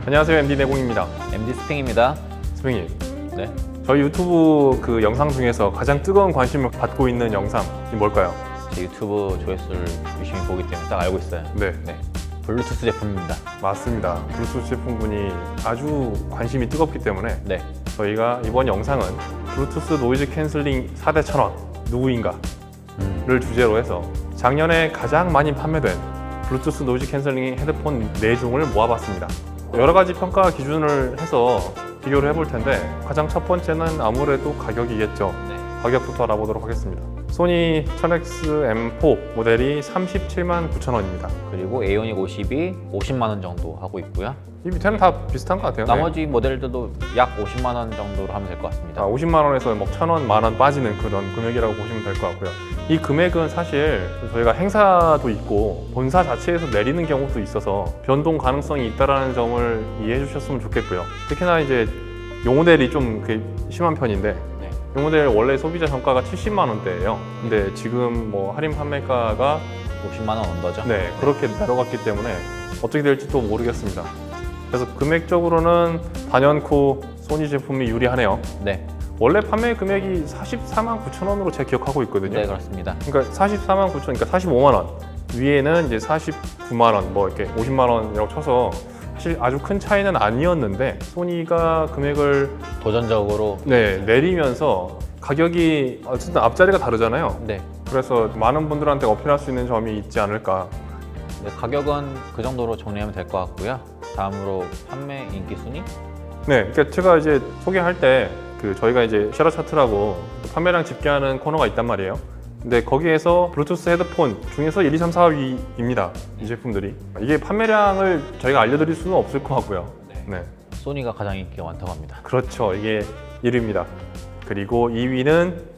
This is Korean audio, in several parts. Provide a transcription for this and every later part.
안녕하세요. MD 내공입니다. MD 스팽입니다. 스팽님, 네, 저희 유튜브 그 영상 중에서 가장 뜨거운 관심을 받고 있는 영상이 뭘까요? 제 유튜브 조회수를 유심히 보기 때문에 딱 알고 있어요. 네, 네, 블루투스 제품입니다. 맞습니다. 블루투스 제품군이 아주 관심이 뜨겁기 때문에 네, 저희가 이번 영상은 블루투스 노이즈 캔슬링 4대 천왕 누구인가를 주제로 해서 작년에 가장 많이 판매된 블루투스 노이즈 캔슬링 헤드폰 4종을 모아봤습니다. 여러 가지 평가 기준을 해서 비교를 해볼 텐데 가장 첫 번째는 아무래도 가격이겠죠. 네. 가격부터 알아보도록 하겠습니다. 소니 1000X M4 모델이 37만 9천 원입니다. 그리고 에이오닉 50이 50만 원 정도 하고 있고요. 이 밑에는 다 비슷한 것 같아요. 나머지 모델들도 약 50만 원 정도로 하면 될 것 같습니다. 50만 원에서 뭐 1,000원, 만원 빠지는 그런 금액이라고 보시면 될 것 같고요. 이 금액은 사실 저희가 행사도 있고 본사 자체에서 내리는 경우도 있어서 변동 가능성이 있다는 점을 이해해 주셨으면 좋겠고요. 특히나 이제 이 모델이 좀 심한 편인데 네. 이 모델 원래 소비자 정가가 70만 원대예요. 근데 지금 뭐 할인 판매가가 50만 원 언더죠? 네, 그렇게 내려갔기 때문에 어떻게 될지 또 모르겠습니다. 그래서 금액적으로는 단연코 소니 제품이 유리하네요. 네, 원래 판매 금액이 44만 9천 원으로 제가 기억하고 있거든요. 네 그렇습니다. 그러니까 44만 9천, 그러니까 45만 원. 위에는 이제 49만 원, 뭐 이렇게 50만 원이라고 쳐서 사실 아주 큰 차이는 아니었는데 소니가 금액을 도전적으로 내리면서 가격이 어쨌든 앞자리가 다르잖아요. 네, 그래서 많은 분들한테 어필할 수 있는 점이 있지 않을까. 네, 가격은 그 정도로 정리하면 될 것 같고요. 다음으로 판매 인기 순위? 네, 그러니까 제가 이제 소개할 때 저희가 이제 쉐어 차트라고 판매량 집계하는 코너가 있단 말이에요. 근데 거기에서 블루투스 헤드폰 중에서 1, 2, 3, 4위입니다. 이 제품들이. 이게 판매량을 저희가 알려드릴 수는 없을 것 같고요. 네. 소니가 가장 인기가 많다고 합니다. 그렇죠. 이게 1위입니다. 그리고 2위는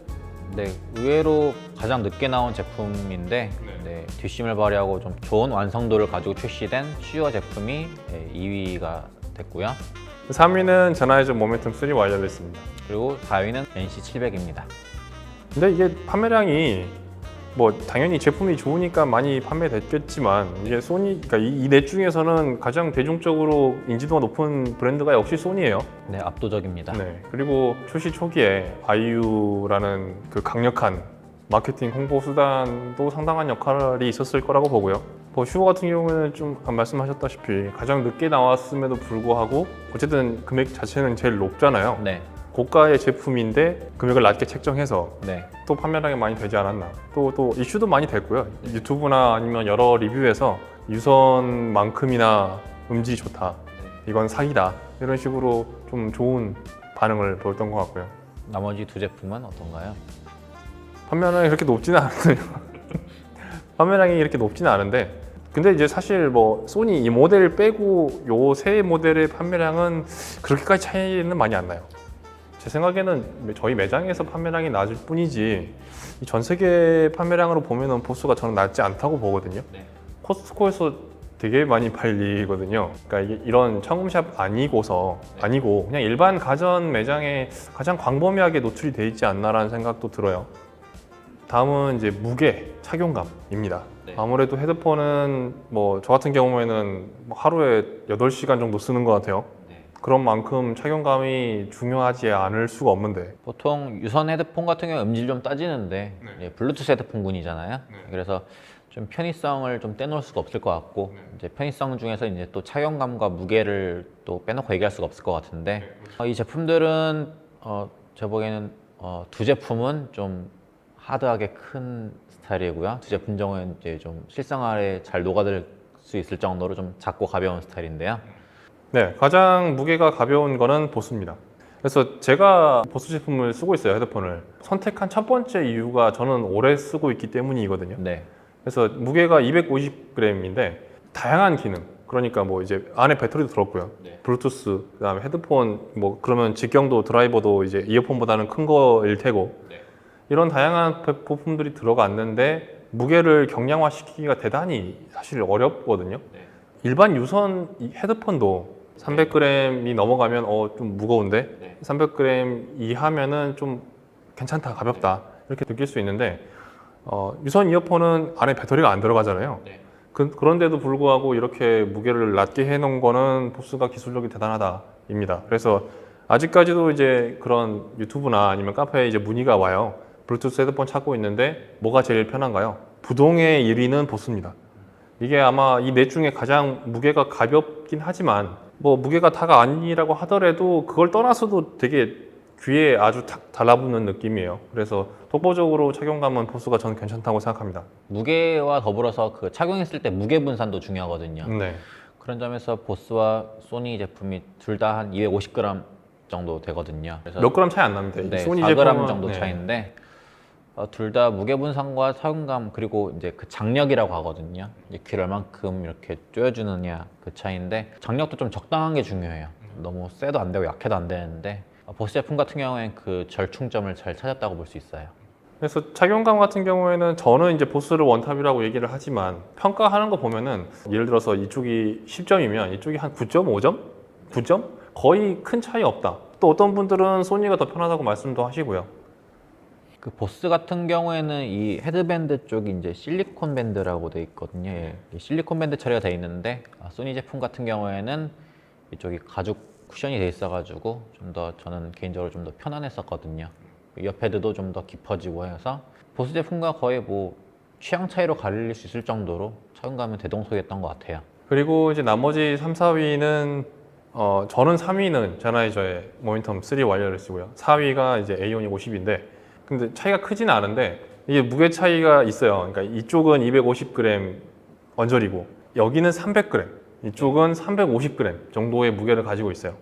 네, 의외로 가장 늦게 나온 제품인데 네, 뒷심을 발휘하고 좀 좋은 완성도를 가지고 출시된 슈어 제품이 2위가 됐고요. 3위는 제나이저 모멘텀 3 와이어리스입니다. 그리고 4위는 NC700입니다. 근데 이게 판매량이 뭐 당연히 제품이 좋으니까 많이 판매됐겠지만 이게 소니, 그러니까 이 넷 중에서는 가장 대중적으로 인지도가 높은 브랜드가 역시 소니예요. 네, 압도적입니다. 네. 그리고 출시 초기에 아이유라는 그 강력한 마케팅 홍보 수단도 상당한 역할이 있었을 거라고 보고요. 슈어 같은 경우에는 좀 말씀하셨다시피 가장 늦게 나왔음에도 불구하고 어쨌든 금액 자체는 제일 높잖아요. 네, 고가의 제품인데 금액을 낮게 책정해서 네, 또 판매량이 많이 되지 않았나. 또 이슈도 많이 됐고요. 유튜브나 아니면 여러 리뷰에서 유선만큼이나 음질이 좋다, 이건 사기다, 이런 식으로 좀 좋은 반응을 보였던 것 같고요. 나머지 두 제품은 어떤가요? 판매량이 그렇게 높지는 않아요. 판매량이 이렇게 높지는 않은데, 근데 이제 사실 뭐 소니 이 모델 빼고 요 세 모델의 판매량은 그렇게까지 차이는 많이 안 나요. 제 생각에는 저희 매장에서 판매량이 낮을 뿐이지 전 세계 판매량으로 보면은 보수가 저는 낮지 않다고 보거든요. 네. 코스트코에서 되게 많이 팔리거든요. 그러니까 이게 이런 청음샵 아니고 그냥 일반 가전 매장에 가장 광범위하게 노출이 돼 있지 않나라는 생각도 들어요. 다음은 이제 무게, 착용감입니다. 네. 아무래도 헤드폰은 뭐 저 같은 경우에는 하루에 8시간 정도 쓰는 것 같아요. 그런 만큼 착용감이 중요하지 않을 수가 없는데, 보통 유선 헤드폰 같은 경우 음질 좀 따지는데 이제 블루투스 헤드폰군이잖아요. 그래서 좀 편의성을 좀 떼놓을 수가 없을 것 같고 이제 편의성 중에서 이제 또 착용감과 무게를 또 빼놓고 얘기할 수가 없을 것 같은데 이 제품들은 제 보기에는 두 제품은 좀 하드하게 큰 스타일이고요. 두 제품 정도는 이제 좀 실생활에 잘 녹아들 수 있을 정도로 좀 작고 가벼운 스타일인데요. 네, 가장 무게가 가벼운 거는 보스입니다. 그래서 제가 보스 제품을 쓰고 있어요, 헤드폰을. 선택한 첫 번째 이유가 저는 오래 쓰고 있기 때문이거든요. 네, 그래서 무게가 250g인데 다양한 기능, 그러니까 뭐 이제 안에 배터리도 들었고요. 블루투스, 그다음에 헤드폰, 뭐 그러면 직경도 드라이버도 이제 이어폰보다는 큰 거일 테고, 이런 다양한 부품들이 들어갔는데 무게를 경량화시키기가 대단히 사실 어렵거든요. 일반 유선 헤드폰도 300g이 넘어가면 좀 무거운데 300g 이하면은 좀 괜찮다, 가볍다, 이렇게 느낄 수 있는데 유선 이어폰은 안에 배터리가 안 들어가잖아요. 그런데도 불구하고 이렇게 무게를 낮게 해놓은 거는 보스가 기술력이 대단하다입니다. 그래서 아직까지도 이제 그런 유튜브나 아니면 카페에 이제 문의가 와요. 블루투스 헤드폰 찾고 있는데 뭐가 제일 편한가요? 부동의 1위는 보스입니다. 이게 아마 이 넷 중에 가장 무게가 가볍긴 하지만 뭐 무게가 다가 아니라고 하더라도 그걸 떠나서도 되게 귀에 아주 탁 달라붙는 느낌이에요. 그래서 독보적으로 착용감은 보스가 저는 괜찮다고 생각합니다. 무게와 더불어서 그 착용했을 때 무게 분산도 중요하거든요. 네. 그런 점에서 보스와 소니 제품이 둘 다 한 250g 정도 되거든요. 그래서 몇 그램 차이 안 납니다. 이 네, 소니 4g 제품은 정도 네. 차이인데 둘 다 무게 분산과 착용감 그리고 이제 그 장력이라고 하거든요. 이제 귀를 얼만큼 이렇게 조여주느냐 그 차이인데 장력도 좀 적당한 게 중요해요. 너무 세도 안 되고 약해도 안 되는데 보스 제품 같은 경우에는 그 절충점을 잘 찾았다고 볼 수 있어요. 그래서 착용감 같은 경우에는 저는 이제 보스를 원탑이라고 얘기를 하지만 평가하는 거 보면은 예를 들어서 이쪽이 10점이면 이쪽이 한 9.5점? 9점? 거의 큰 차이 없다. 또 어떤 분들은 소니가 더 편하다고 말씀도 하시고요. 그 보스 같은 경우에는 이 헤드밴드 쪽이 이제 실리콘 밴드라고 돼 있거든요. 이 실리콘 밴드 처리가 돼 있는데 소니 제품 같은 경우에는 이쪽이 가죽 쿠션이 돼 있어가지고 좀 더 저는 개인적으로 좀 더 편안했었거든요. 이어패드도 좀 더 깊어지고 해서 보스 제품과 거의 뭐 취향 차이로 가릴 수 있을 정도로 착용감은 대동소이했던 것 같아요. 그리고 이제 나머지 3, 4위는 저는 3위는 제나이저의 모멘텀 3 와이어리스고요. 4위가 이제 A-ONIC 50인데 근데 차이가 크지는 않은데 이게 무게 차이가 있어요. 그러니까 이쪽은 250g 언저리고 여기는 300g, 이쪽은 350g 정도의 무게를 가지고 있어요.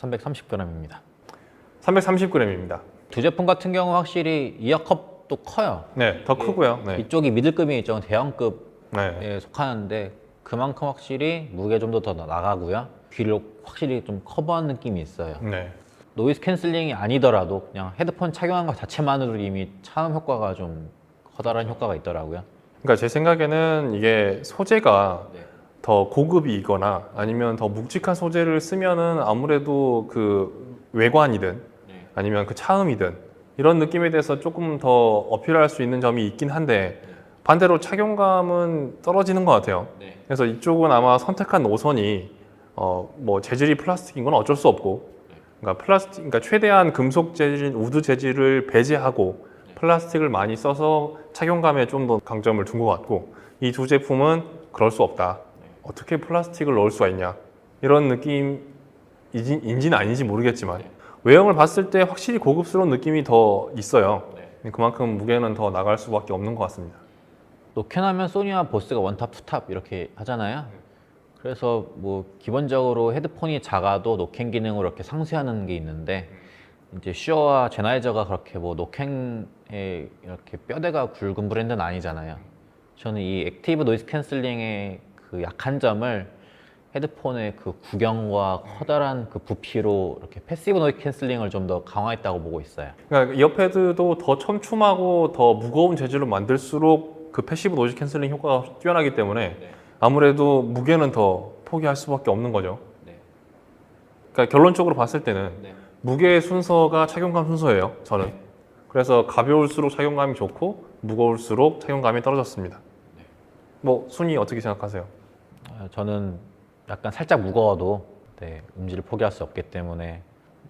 330g입니다. 330g입니다. 두 제품 같은 경우 확실히 이어컵도 커요. 네, 더 크고요. 네. 이쪽이 미들급이 있죠. 대형급에 네. 속하는데 그만큼 확실히 무게 좀 더 나가고요. 귀를 확실히 좀 커버한 느낌이 있어요. 네. 노이즈 캔슬링이 아니더라도 그냥 헤드폰 착용한 것 자체만으로 이미 차음 효과가 좀 커다란 효과가 있더라고요. 그러니까 제 생각에는 이게 소재가 더 고급이거나 아니면 더 묵직한 소재를 쓰면은 아무래도 그 외관이든 아니면 그 차음이든 이런 느낌에 대해서 조금 더 어필할 수 있는 점이 있긴 한데 반대로 착용감은 떨어지는 것 같아요. 그래서 이쪽은 아마 선택한 노선이 뭐 재질이 플라스틱인 건 어쩔 수 없고, 그러니까 최대한 금속 재질, 우드 재질을 배제하고 플라스틱을 많이 써서 착용감에 좀 더 강점을 둔 것 같고, 이 두 제품은 그럴 수 없다. 어떻게 플라스틱을 넣을 수가 있냐? 이런 느낌인지는 아닌지 모르겠지만 외형을 봤을 때 확실히 고급스러운 느낌이 더 있어요. 그만큼 무게는 더 나갈 수밖에 없는 것 같습니다. 노캔하면 소니와 보스가 원탑, 투탑 이렇게 하잖아요. 그래서 뭐 기본적으로 헤드폰이 작아도 노캔 기능으로 이렇게 상쇄하는 게 있는데 이제 슈어와 제나이저가 그렇게 뭐 노캔에 이렇게 뼈대가 굵은 브랜드는 아니잖아요. 저는 이 액티브 노이즈 캔슬링의 그 약한 점을 헤드폰의 그 구경과 커다란 그 부피로 이렇게 패시브 노이즈 캔슬링을 좀 더 강화했다고 보고 있어요. 그러니까 이어패드도 더 촘촘하고 더 무거운 재질로 만들수록 그 패시브 노이즈 캔슬링 효과가 뛰어나기 때문에 아무래도 무게는 더 포기할 수밖에 없는 거죠. 그러니까 결론적으로 봤을 때는 무게 순서가 착용감 순서예요. 저는. 그래서 가벼울수록 착용감이 좋고 무거울수록 착용감이 떨어졌습니다. 뭐 순위 어떻게 생각하세요? 저는 약간 살짝 무거워도 음질을 포기할 수 없기 때문에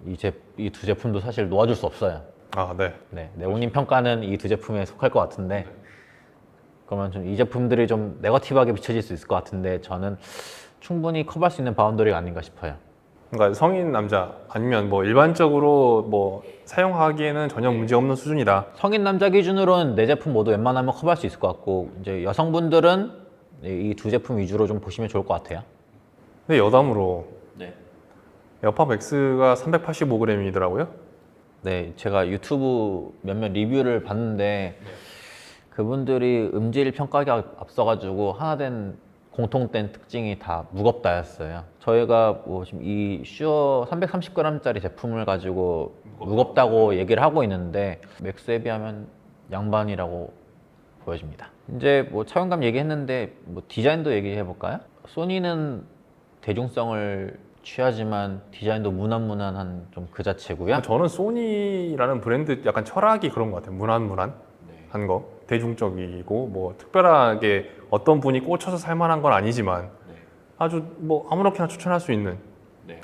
이 두 제품도 사실 놓아줄 수 없어요. 아, 네. 네오님 평가는 이 두 제품에 속할 것 같은데 그러면 좀 이 제품들이 좀 네거티브하게 비춰질 수 있을 것 같은데 저는 충분히 커버할 수 있는 바운더리가 아닌가 싶어요. 그러니까 성인 남자 아니면 뭐 일반적으로 뭐 사용하기에는 전혀 문제 없는 수준이다. 성인 남자 기준으로는 네 제품 모두 웬만하면 커버할 수 있을 것 같고 이제 여성분들은 이 두 제품 위주로 좀 보시면 좋을 것 같아요. 근데 여담으로 에어팟 맥스가 385g이더라고요. 네, 제가 유튜브 몇몇 리뷰를 봤는데 그분들이 음질 평가하기 앞서가지고 하나된 공통된 특징이 다 무겁다였어요. 저희가 뭐 지금 이 슈어 330g짜리 제품을 가지고 무겁다고 얘기를 하고 있는데 맥스에 비하면 양반이라고 보여집니다. 이제 뭐 착용감 얘기했는데 뭐 디자인도 얘기해 볼까요? 소니는 대중성을 취하지만 디자인도 무난무난한 좀 그 자체고요. 저는 소니라는 브랜드 약간 철학이 그런 것 같아요. 무난무난한 거, 대중적이고 뭐 특별하게 어떤 분이 꽂혀서 살만한 건 아니지만 아주 뭐 아무렇게나 추천할 수 있는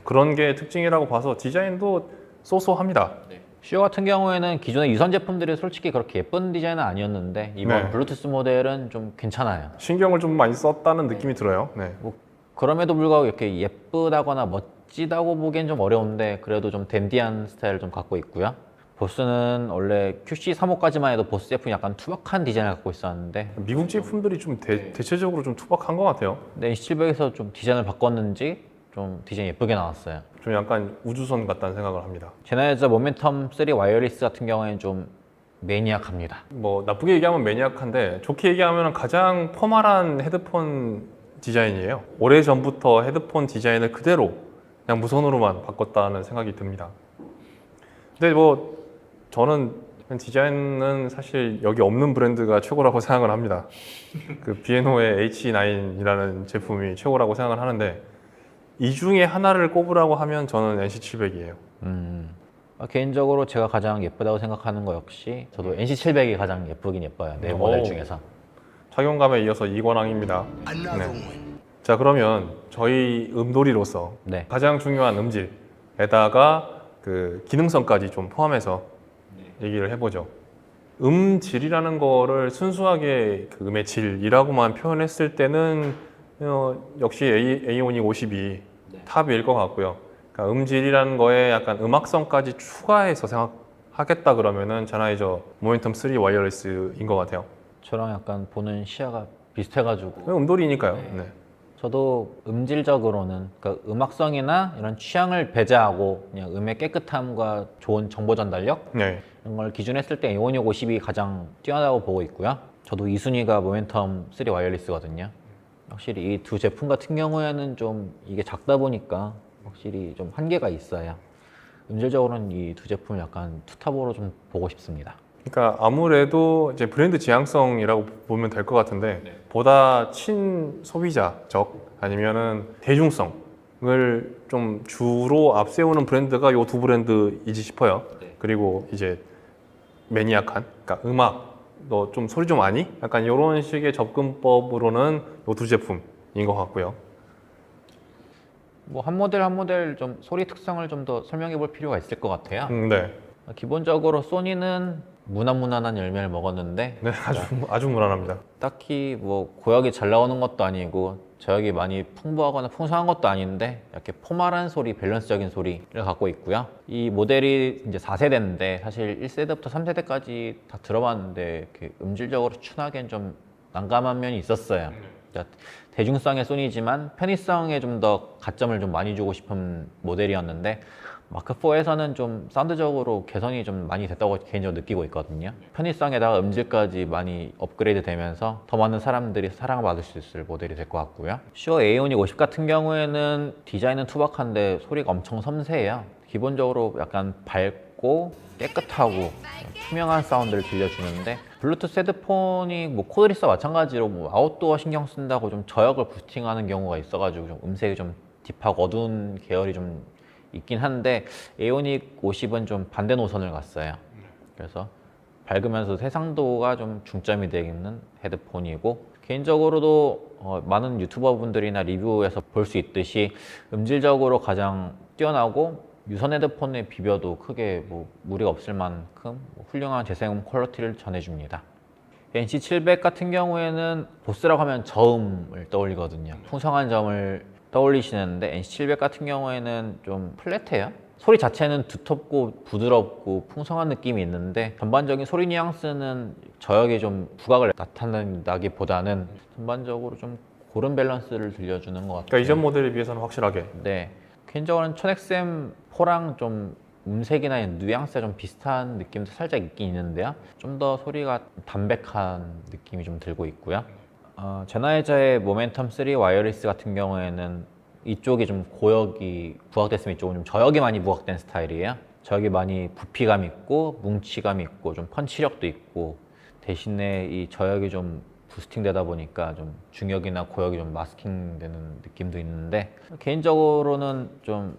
그런 게 특징이라고 봐서 디자인도 쏘쏘합니다. 슈어 같은 경우에는 기존의 유선 제품들이 솔직히 그렇게 예쁜 디자인은 아니었는데 이번 네. 블루투스 모델은 좀 괜찮아요. 신경을 좀 많이 썼다는 느낌이 들어요. 네. 뭐 그럼에도 불구하고 이렇게 예쁘다거나 멋지다고 보기엔 좀 어려운데 그래도 좀 댄디한 스타일을 좀 갖고 있고요. 보스는 원래 QC35까지만 해도 보스 제품이 약간 투박한 디자인을 갖고 있었는데 미국 제품들이 좀 대체적으로 좀 투박한 것 같아요. 근데 NC700에서 좀 디자인을 바꿨는지 좀 디자인이 예쁘게 나왔어요. 좀 약간 우주선 같다는 생각을 합니다. 제나이저 모멘텀 3 와이어리스 같은 경우에는 좀 매니악합니다. 뭐 나쁘게 얘기하면 매니악한데 좋게 얘기하면 가장 포멀한 헤드폰 디자인이에요. 오래전부터 헤드폰 디자인을 그대로 그냥 무선으로만 바꿨다는 생각이 듭니다. 근데 뭐 저는 디자인은 사실 여기 없는 브랜드가 최고라고 생각을 합니다. 그 비에노의 H9이라는 제품이 최고라고 생각을 하는데 이 중에 하나를 꼽으라고 하면 저는 NC700이에요. 개인적으로 제가 가장 예쁘다고 생각하는 거 역시 저도 NC700이 가장 예쁘긴 예뻐요. 네 모델 중에서. 착용감에 이어서 이관왕입니다. 네. 자, 그러면 저희 음돌이로서 네. 가장 중요한 음질에다가 그 기능성까지 좀 포함해서 얘기를 해보죠. 음질이라는 거를 순수하게 그 음의 질이라고만 표현했을 때는 역시 A오닉 50이 탑일 것 같고요. 그러니까 음질이라는 거에 약간 음악성까지 추가해서 생각하겠다 그러면은 제나이저 모멘텀 3 와이어리스인 것 같아요. 저랑 약간 보는 시야가 비슷해가지고 음돌이니까요. 네. 저도 음질적으로는 그러니까 음악성이나 이런 취향을 배제하고 그냥 음의 깨끗함과 좋은 정보 전달력 네. 이런 걸 기준했을 때 A오닉 50이 가장 뛰어나다고 보고 있고요. 저도 2순위가 모멘텀 3 와이어리스거든요. 확실히 이 두 제품 같은 경우에는 좀 이게 작다 보니까 확실히 좀 한계가 있어요. 음질적으로는 이 두 제품을 약간 투탑으로 좀 보고 싶습니다. 그러니까 아무래도 이제 브랜드 지향성이라고 보면 될 것 같은데 보다 친소비자적 아니면은 대중성을 좀 주로 앞세우는 브랜드가 이 두 브랜드이지 싶어요. 그리고 이제 매니악한, 그러니까 음악, 너 좀 소리 좀 아니? 약간 이런 식의 접근법으로는 이 두 제품인 것 같고요. 뭐 한 모델 한 모델 좀 소리 특성을 좀 더 설명해 볼 필요가 있을 것 같아요. 네. 기본적으로 소니는 무난무난한 열매를 먹었는데 네, 아주 무난합니다. 딱히 뭐 고역이 잘 나오는 것도 아니고 저역이 많이 풍부하거나 풍성한 것도 아닌데 이렇게 포멀한 소리, 밸런스적인 소리를 갖고 있고요. 이 모델이 이제 4세대인데 사실 1세대부터 3세대까지 다 들어봤는데 이렇게 음질적으로 추나기엔 좀 난감한 면이 있었어요. 그러니까 대중성의 소니지만 편의성에 좀 더 가점을 좀 많이 주고 싶은 모델이었는데 마크4에서는 좀 사운드적으로 개선이 좀 많이 됐다고 개인적으로 느끼고 있거든요. 편의성에다가 음질까지 많이 업그레이드 되면서 더 많은 사람들이 사랑을 받을 수 있을 모델이 될 것 같고요. 슈어 A오닉 50 같은 경우에는 디자인은 투박한데 소리가 엄청 섬세해요. 기본적으로 약간 밝고 깨끗하고 투명한 사운드를 들려주는데 블루투스 헤드폰이 뭐 코드리스와 마찬가지로 뭐 아웃도어 신경 쓴다고 좀 저역을 부스팅하는 경우가 있어가지고 좀 음색이 좀 딥하고 어두운 계열이 좀 있긴 한데 에오닉 50은 좀 반대 노선을 갔어요. 그래서 밝으면서 해상도가 좀 중점이 되어 있는 헤드폰이고 개인적으로도 많은 유튜버 분들이나 리뷰에서 볼 수 있듯이 음질적으로 가장 뛰어나고 유선 헤드폰에 비벼도 크게 뭐 무리가 없을 만큼 훌륭한 재생음 퀄리티를 전해줍니다. NC700 같은 경우에는 보스라고 하면 저음을 떠올리거든요. 풍성한 저음을 떠올리시는데 NC700 같은 경우에는 좀 플랫해요. 소리 자체는 두텁고 부드럽고 풍성한 느낌이 있는데 전반적인 소리 뉘앙스는 저역에 좀 부각을 나타낸다기보다는 전반적으로 좀 고른 밸런스를 들려주는 것 같아요. 그러니까 이전 모델에 비해서는 확실하게. 네, 개인적으로는 1000XM4랑 좀 음색이나 뉘앙스가 좀 비슷한 느낌도 살짝 있긴 있는데요. 좀 더 소리가 담백한 느낌이 좀 들고 있고요. 제나이저의 모멘텀 3 와이어리스 같은 경우에는 이쪽이 좀 고역이 부각됐으면 이쪽은 좀 저역이 많이 부각된 스타일이에요. 저역이 많이 부피감 있고 뭉치감 있고 좀 펀치력도 있고 대신에 이 저역이 좀 부스팅 되다 보니까 좀 중역이나 고역이 좀 마스킹 되는 느낌도 있는데 개인적으로는 좀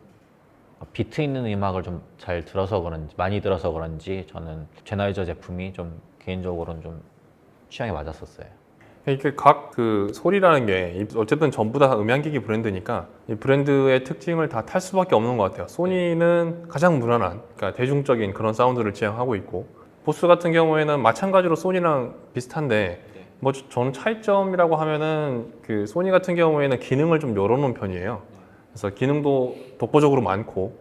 비트 있는 음악을 좀 잘 들어서 그런지 많이 들어서 그런지 저는 제나이저 제품이 좀 개인적으로는 좀 취향에 맞았었어요. 이게 각 그 소리라는 게 어쨌든 전부 다 음향기기 브랜드니까 이 브랜드의 특징을 다 탈 수밖에 없는 것 같아요. 소니는 가장 무난한, 그러니까 대중적인 그런 사운드를 지향하고 있고, 보스 같은 경우에는 마찬가지로 소니랑 비슷한데, 뭐 저는 차이점이라고 하면은 그 소니 같은 경우에는 기능을 좀 열어놓은 편이에요. 그래서 기능도 독보적으로 많고,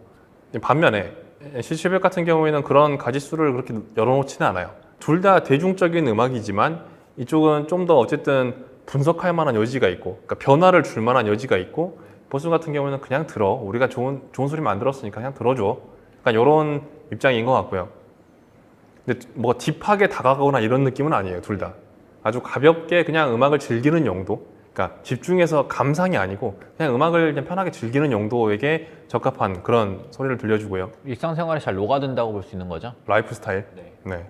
반면에 C700 같은 경우에는 그런 가짓수를 그렇게 열어놓지는 않아요. 둘 다 대중적인 음악이지만 이쪽은 좀 더 어쨌든 분석할 만한 여지가 있고, 그러니까 변화를 줄 만한 여지가 있고, 보스 같은 경우에는 그냥 들어, 우리가 좋은 소리만 들었으니까 그냥 들어줘, 약간 이런 입장인 것 같고요. 근데 뭐 딥하게 다가가거나 이런 느낌은 아니에요. 둘 다 아주 가볍게 그냥 음악을 즐기는 용도, 그러니까 집중해서 감상이 아니고 그냥 음악을 그냥 편하게 즐기는 용도에게 적합한 그런 소리를 들려주고요. 일상생활에 잘 녹아든다고 볼 수 있는 거죠? 라이프 스타일. 네.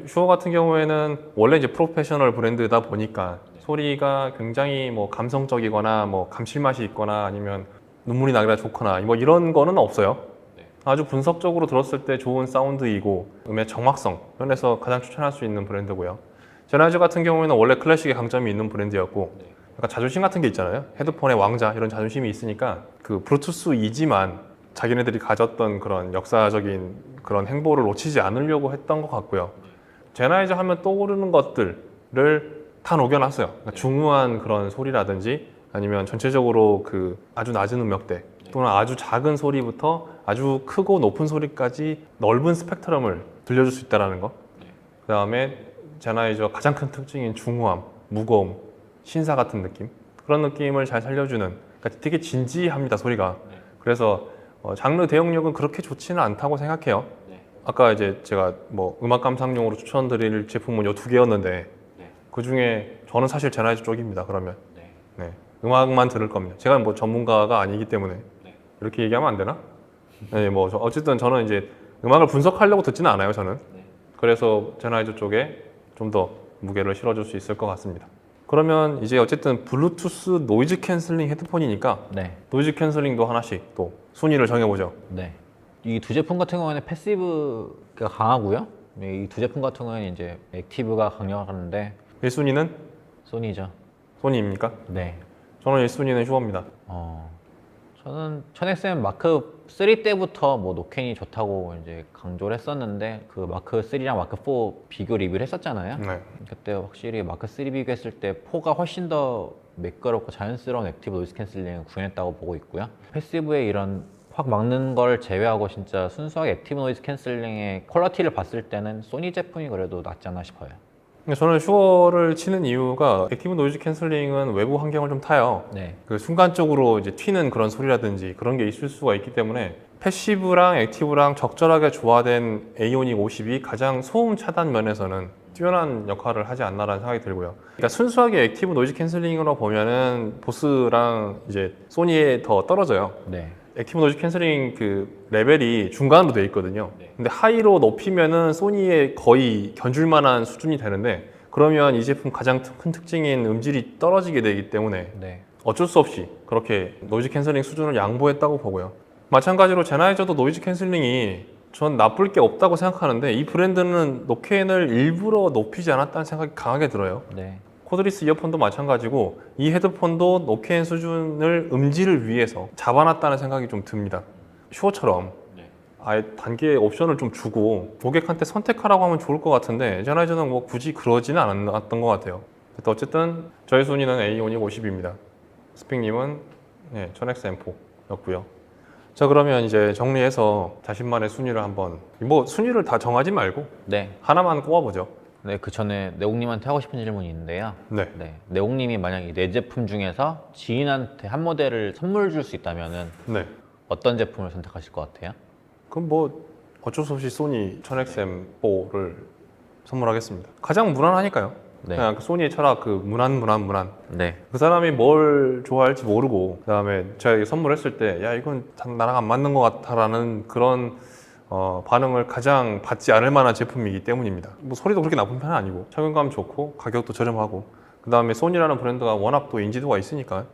슈어 같은 경우에는 원래 이제 프로페셔널 브랜드다 보니까 소리가 굉장히 뭐 감성적이거나 뭐 감칠맛이 있거나 아니면 눈물이 나기가 좋거나 뭐 이런 거는 없어요. 아주 분석적으로 들었을 때 좋은 사운드이고 음의 정확성 면에서 가장 추천할 수 있는 브랜드고요. 제나이저 같은 경우에는 원래 클래식의 강점이 있는 브랜드였고, 약간 자존심 같은 게 있잖아요. 헤드폰의 왕자 이런 자존심이 있으니까 그 브루투스이지만 자기네들이 가졌던 그런 역사적인 그런 행보를 놓치지 않으려고 했던 것 같고요. 제나이저 하면 떠오르는 것들을 다 녹여놨어요. 그러니까 중후한 그런 소리라든지 아니면 전체적으로 그 아주 낮은 음역대 또는 아주 작은 소리부터 아주 크고 높은 소리까지 넓은 스펙트럼을 들려줄 수 있다는 거. 그 다음에 제나이저 가장 큰 특징인 중후함, 무거움, 신사 같은 느낌, 그런 느낌을 잘 살려주는, 그러니까 되게 진지합니다, 소리가. 그래서 장르 대응력은 그렇게 좋지는 않다고 생각해요. 아까 이제 제가 뭐 음악 감상용으로 추천드릴 제품은 이 두 개였는데 그 중에 저는 사실 제나이저 쪽입니다. 그러면 네. 음악만 들을 겁니다. 제가 뭐 전문가가 아니기 때문에 이렇게 얘기하면 안 되나? 네, 뭐 어쨌든 저는 이제 음악을 분석하려고 듣지는 않아요, 저는. 그래서 제나이저 쪽에 좀 더 무게를 실어줄 수 있을 것 같습니다. 그러면 이제 어쨌든 블루투스 노이즈 캔슬링 헤드폰이니까 노이즈 캔슬링도 하나씩 또 순위를 정해보죠. 이 두 제품 같은 경우에는 패시브가 강하고요. 이 두 제품 같은 경우에는 이제 액티브가 강력한데 1순위는 소니죠. 소니입니까? 네. 저는 1순위는 슈어입니다. 저는 1000XM 마크 3 때부터 뭐 노캔이 좋다고 이제 강조를 했었는데 그 마크 3랑 마크 4 비교 리뷰를 했었잖아요. 네. 그때 확실히 마크 3 비교했을 때 4가 훨씬 더 매끄럽고 자연스러운 액티브 노이즈 캔슬링을 구현했다고 보고 있고요. 패시브의 이런 확 막는 걸 제외하고 진짜 순수하게 액티브 노이즈 캔슬링의 퀄리티를 봤을 때는 소니 제품이 그래도 낫지 않나 싶어요. 저는 슈어를 치는 이유가 액티브 노이즈 캔슬링은 외부 환경을 좀 타요. 그 순간적으로 이제 튀는 그런 소리라든지 그런 게 있을 수가 있기 때문에 패시브랑 액티브랑 적절하게 조화된 에이오닉 50이 가장 소음 차단 면에서는 뛰어난 역할을 하지 않나라는 생각이 들고요. 그러니까 순수하게 액티브 노이즈 캔슬링으로 보면은 보스랑 이제 소니에 더 떨어져요. 액티브 노이즈 캔슬링 그 레벨이 중간으로 되어 있거든요. 근데 하이로 높이면은 소니에 거의 견줄 만한 수준이 되는데, 그러면 이 제품 가장 큰 특징인 음질이 떨어지게 되기 때문에 어쩔 수 없이 그렇게 노이즈 캔슬링 수준을 양보했다고 보고요. 마찬가지로 제나이저도 노이즈 캔슬링이 전 나쁠 게 없다고 생각하는데, 이 브랜드는 노캔을 일부러 높이지 않았다는 생각이 강하게 들어요. 코드리스 이어폰도 마찬가지고 이 헤드폰도 노캔 수준을 음질을 위해서 잡아놨다는 생각이 좀 듭니다. 슈어처럼 아예 단계 옵션을 좀 주고 고객한테 선택하라고 하면 좋을 것 같은데, 제나이저는 뭐 굳이 그러지는 않았던 것 같아요. 어쨌든 저희 순위는 에이오닉 50입니다. 스픽님은 1000XM4였고요. 자, 그러면 이제 정리해서 자신만의 순위를 한번, 뭐 순위를 다 정하지 말고 하나만 꼽아보죠. 그 전에 내옥님한테 하고 싶은 질문이 있는데요. 내옥님이 만약 이 네 제품 중에서 지인한테 한 모델을 선물 줄 수 있다면은 어떤 제품을 선택하실 것 같아요? 그럼 뭐 어쩔 수 없이 소니 1000XM4를 선물하겠습니다. 가장 무난하니까요. 그냥 소니의 철학, 그 무난. 그 사람이 뭘 좋아할지 모르고, 그다음에 제가 선물했을 때 야 이건 나랑 안 맞는 것 같아라는 그런 반응을 가장 받지 않을 만한 제품이기 때문입니다. 뭐 소리도 그렇게 나쁜 편은 아니고 착용감 좋고 가격도 저렴하고, 그 다음에 소니라는 브랜드가 워낙 또 인지도가 있으니까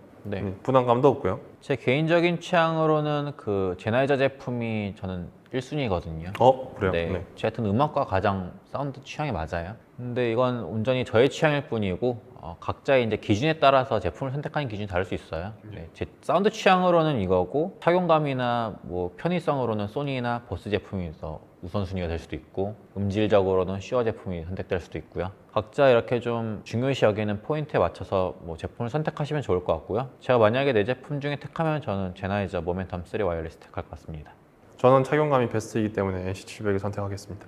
부담감도 없고요. 제 개인적인 취향으로는 그 제나이저 제품이 저는 1순위거든요. 그래요? 제 같은 음악과 가장 사운드 취향이 맞아요. 근데 이건 온전히 저의 취향일 뿐이고 각자의 이제 기준에 따라서 제품을 선택하는 기준이 다를 수 있어요. 네, 제 사운드 취향으로는 이거고 착용감이나 뭐 편의성으로는 소니나 보스 제품이 더 우선순위가 될 수도 있고 음질적으로는 슈어 제품이 선택될 수도 있고요. 각자 이렇게 좀 중요시 여기는 포인트에 맞춰서 뭐 제품을 선택하시면 좋을 것 같고요. 제가 만약에 내 제품 중에 택하면 저는 제나이저 모멘텀 3 와이어리스 택할 것 같습니다. 저는 착용감이 베스트이기 때문에 NC700을 선택하겠습니다.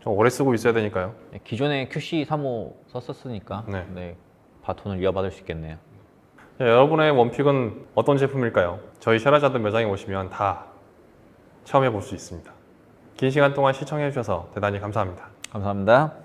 좀 오래 쓰고 있어야 되니까요. 네, 기존에 QC35 썼었으니까 네. 네, 바톤을 이어받을 수 있겠네요. 여러분의 원픽은 어떤 제품일까요? 저희 샤라자드 매장에 오시면 다 체험해 볼 수 있습니다. 긴 시간 동안 시청해 주셔서 대단히 감사합니다. 감사합니다.